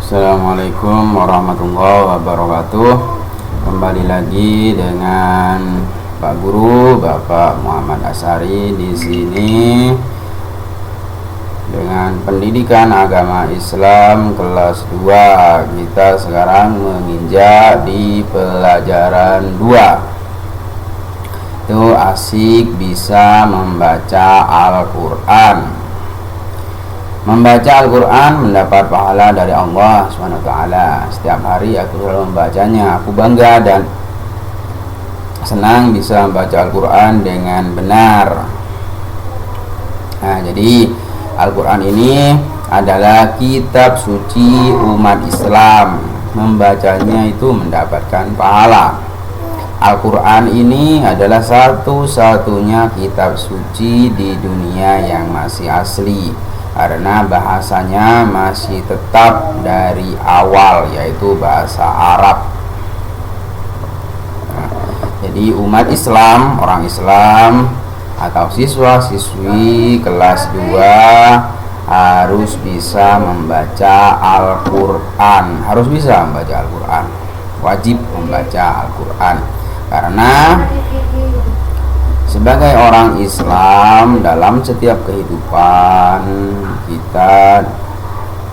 Assalamualaikum warahmatullahi wabarakatuh. Kembali lagi dengan Pak Guru, Bapak Muhammad Asari di sini dengan pendidikan agama Islam kelas 2. Kita sekarang menginjak di pelajaran 2. Itu asik bisa membaca Al-Qur'an. Membaca Al-Quran mendapat pahala dari Allah SWT. Setiap hari aku selalu membacanya. Aku bangga dan senang bisa membaca Al-Quran dengan benar. Nah, jadi Al-Quran ini adalah kitab suci umat Islam. Membacanya itu mendapatkan pahala. Al-Quran ini adalah satu-satunya kitab suci di dunia yang masih asli, karena bahasanya masih tetap dari awal, yaitu bahasa Arab. Jadi umat Islam, orang Islam atau siswa-siswi kelas 2 harus bisa membaca Al-Quran. Harus bisa membaca Al-Quran. Wajib membaca Al-Quran. Karena sebagai orang Islam, dalam setiap kehidupan kita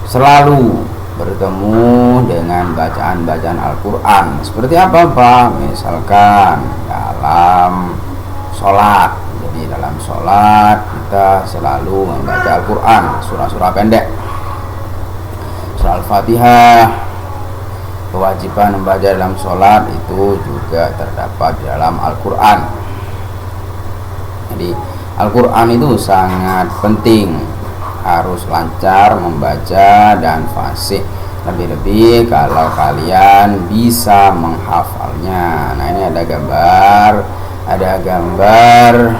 selalu bertemu dengan bacaan-bacaan Al-Quran. Seperti apa, Pak? Misalkan dalam sholat. Jadi dalam sholat kita selalu membaca Al-Quran, surah-surah pendek, surah Al-Fatihah. Kewajiban membaca dalam sholat itu juga terdapat di dalam Al-Quran. Jadi Al-Quran itu sangat penting, harus lancar membaca dan fasih. Lebih-lebih kalau kalian bisa menghafalnya. Nah, ini ada gambar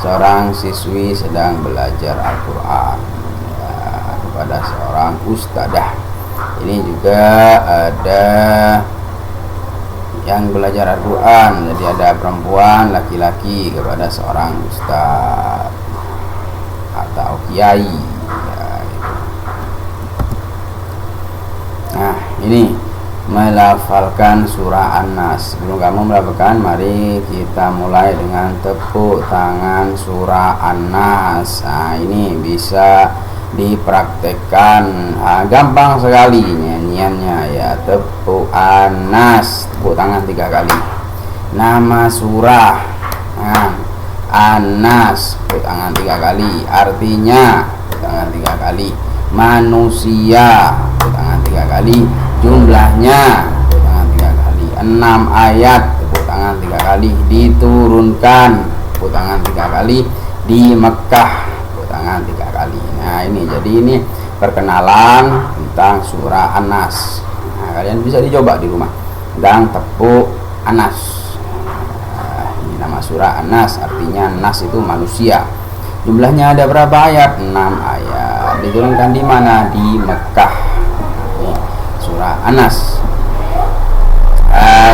seorang siswi sedang belajar Al-Quran kepada seorang ustadzah. Ini juga ada yang belajar Al-Quran. Jadi ada perempuan, laki-laki kepada seorang ustaz atau kiai ya, gitu. Nah, ini melafalkan surah An-Nas. Sebelum kamu melafalkan, mari kita mulai dengan tepuk tangan surah An-Nas. Nah, ini bisa dipraktekkan. Gampang sekali nyanyiannya ya. Tepuk An-Nas, tepuk tangan 3 kali. Nama surah An-Nas, tepuk tangan 3 kali. Artinya, tepuk tangan 3 kali. Manusia, tepuk tangan 3 kali. Jumlahnya, tepuk tangan 3 kali. 6 ayat, tepuk tangan 3 kali. Diturunkan, tepuk tangan 3 kali. Di Mekah, tepuk tangan 3 kali. Nah, ini jadi ini perkenalan tentang surah An-Nas. Nah, kalian bisa dicoba di rumah tentang tepuk An-Nas. Ini nama surah An-Nas, artinya Nas itu manusia. Jumlahnya ada berapa ayat? 6 ayat. Diturunkan di mana? Di Mekah. Ini surah An-Nas.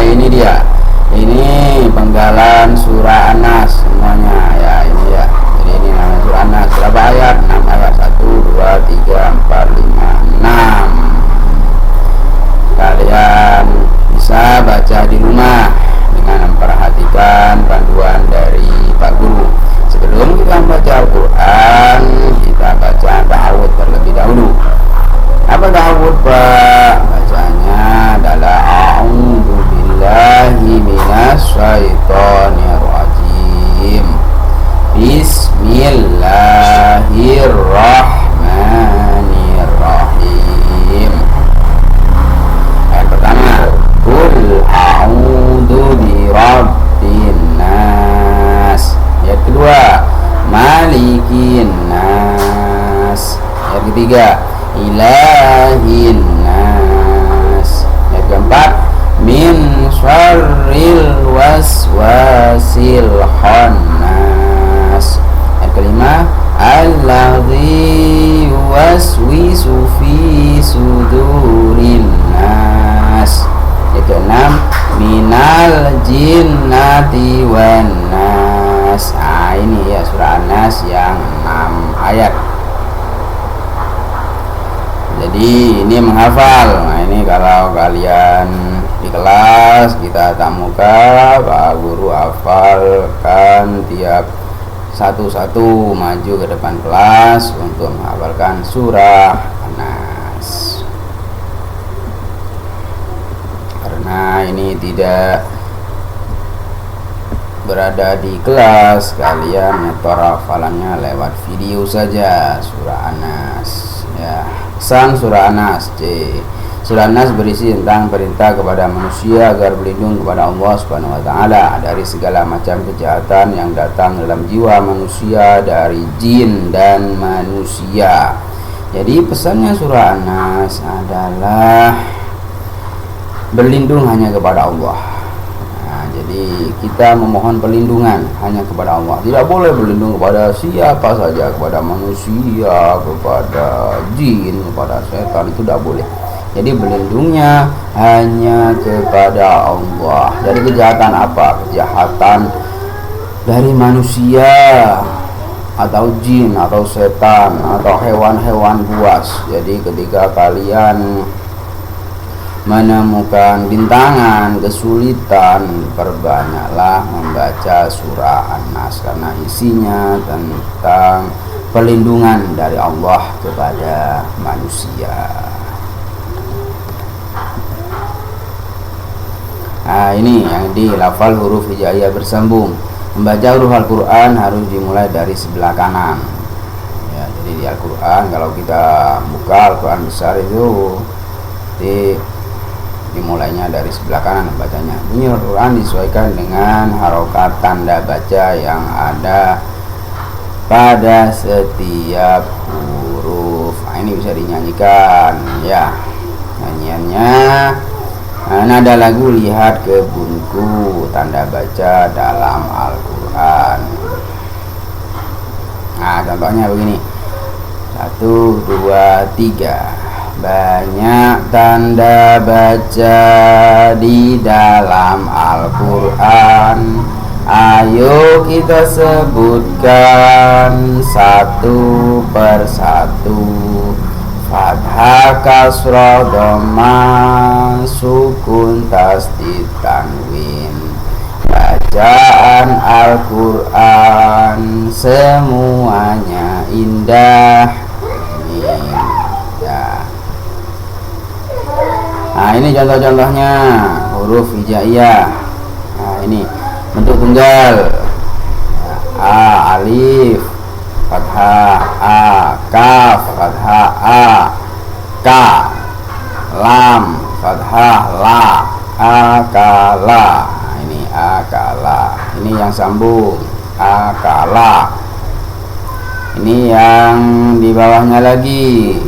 Ini dia. Ini penggalan surah An-Nas semuanya ya, ini ya. Jadi ini nama surah An-Nas. Berapa ayat? 6 ayat. 1, 2, 3, 4, 5, 6. Kalian bisa baca di rumah dengan memperhatikan panduan dari Pak Guru. Sebelum kita membaca Al-Quran, kita baca ta'awud terlebih dahulu. Apa ta'awud, Pak? Bacanya adalah a'udzu billahi minasyaitonir rajim. Bismillahirrahmanirrahim. Ayat pertama, Qul a'udzu birabbin nas. Ayat kedua, Malikin nas. Ayat ketiga, Ilahin nas. Ayat keempat, Min syarril waswasil khannas. Ayat kelima, alladzi yuwaswisu fi sudurin nas. Ayat keenam, minal jinnati wan nas. Nah, ini ya surah An-Nas yang 6 ayat. Jadi ini menghafal. Nah ini kalau kalian di kelas kita tamuka, Pak Guru hafalkan tiap satu-satu maju ke depan kelas untuk menghafalkan surah An-Nas. Karena ini tidak berada di kelas, kalian nyetor hafalannya lewat video saja surah An-Nas ya. Sang surah An-Nas. Surah An-Nas berisi tentang perintah kepada manusia agar berlindung kepada Allah Subhanahu wa taala dari segala macam kejahatan yang datang dalam jiwa manusia dari jin dan manusia. Jadi pesannya surah An-Nas adalah berlindung hanya kepada Allah. Jadi kita memohon perlindungan hanya kepada Allah. Tidak boleh berlindung kepada siapa saja, kepada manusia, kepada jin, kepada setan, itu tidak boleh. Jadi berlindungnya hanya kepada Allah. Dari kejahatan apa? Kejahatan dari manusia atau jin atau setan atau hewan-hewan buas. Jadi ketika kalian menemukan bintangan, kesulitan, perbanyaklah membaca surah An-Nas karena isinya tentang perlindungan dari Allah kepada manusia. Nah ini yang dilafal huruf hijaiyah bersambung. Membaca huruf Al-Quran harus dimulai dari sebelah kanan ya. Jadi di Al-Quran kalau kita buka Al-Quran besar itu dimulainya dari sebelah kanan membacanya. Bunyi Al-Quran disesuaikan dengan harokat tanda baca yang ada pada setiap huruf. Nah, ini bisa dinyanyikan ya. Nyanyiannya nada lagu lihat ke buku tanda baca dalam Al-Quran. Nah contohnya begini, 1, 2, 3. Banyak tanda baca di dalam Al-Quran. Ayo kita sebutkan satu persatu. Fathah, kasrah, dhammah, sukun, tasdid, tanwin. Bacaan Al-Quran semuanya indah. Nah ini contoh-contohnya huruf hijaiyah. Nah ini bentuk tunggal. A, alif, fathah, A, kaf, fathah, A, K, lam, fathah, la, akala. Nah, ini akala. Ini yang sambung, akala. Ini yang di bawahnya lagi,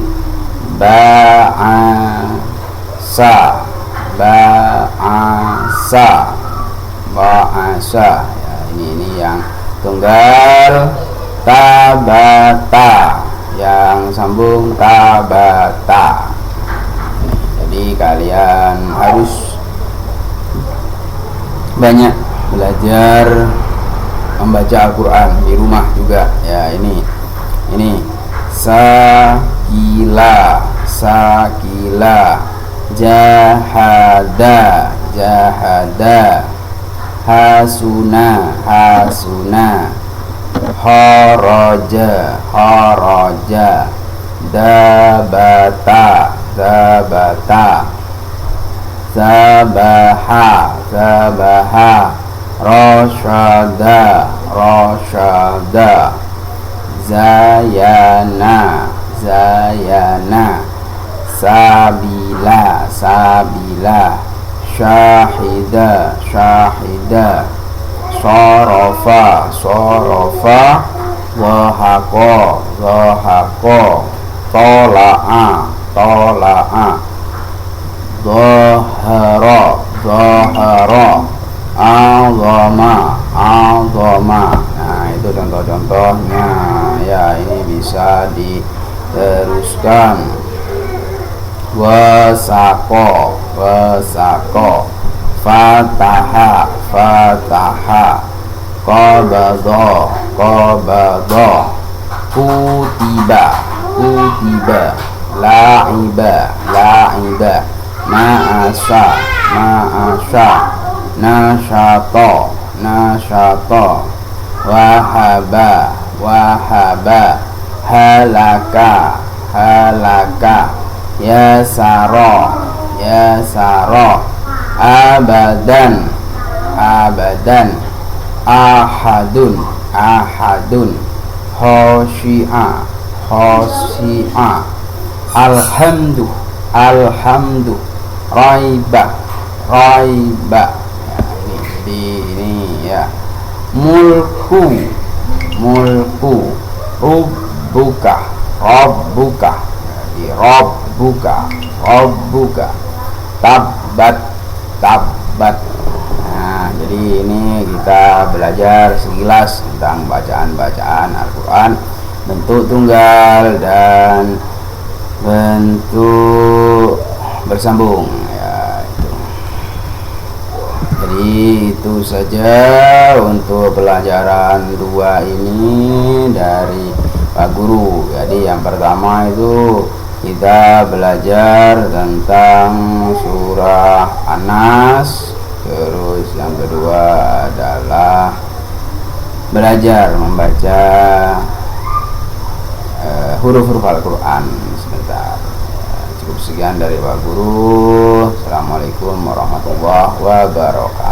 ba'asa, ba'asa, ba'asa ya, ini yang tunggal, tabata, yang sambung tabata. Jadi kalian harus banyak belajar membaca Al-Quran di rumah juga ya. Ini sakila, sakila, jahada, jahada, hasuna, hasuna, kharaja, kharaja, dabata, dabata, zabaha, zabaha, rasyada, rasyada, zayana, zayana, sabila, sabila, syahida, syahida, sarafa, sarafa, dhahaka, dhahaka, tola'a, tola'a, dhahara, dhahara, azama, azama. Nah itu contoh-contohnya ya. Ini bisa diteruskan. Wasako, wasako, fataha, fataha, qabadha, qabadha, kutiba, kutiba, la'iba la'iba, ma'asa ma'asa, nasyata nasyata, wahaba wahaba, halaka halaka, yasara yasara, abadan abadan, ahadun ahadun, khosyi'a khosyi'a, alhamdu alhamdu, raiba raiba. Ya, ini ya, mulku mulku, rabbuka rabbuka, jadi rabbuka rabbuka, tabbat tabbat. Nah, jadi ini kita belajar sekilas tentang bacaan-bacaan Al-Quran, bentuk tunggal dan bentuk bersambung ya, itu. Jadi itu saja untuk pelajaran 2 ini dari Pak Guru. Jadi yang pertama itu kita belajar tentang surah An-Nas. Terus yang kedua adalah belajar membaca huruf-huruf Al-Quran. Sebentar, cukup sekian dari Pak Guru. Assalamualaikum warahmatullahi wabarakatuh.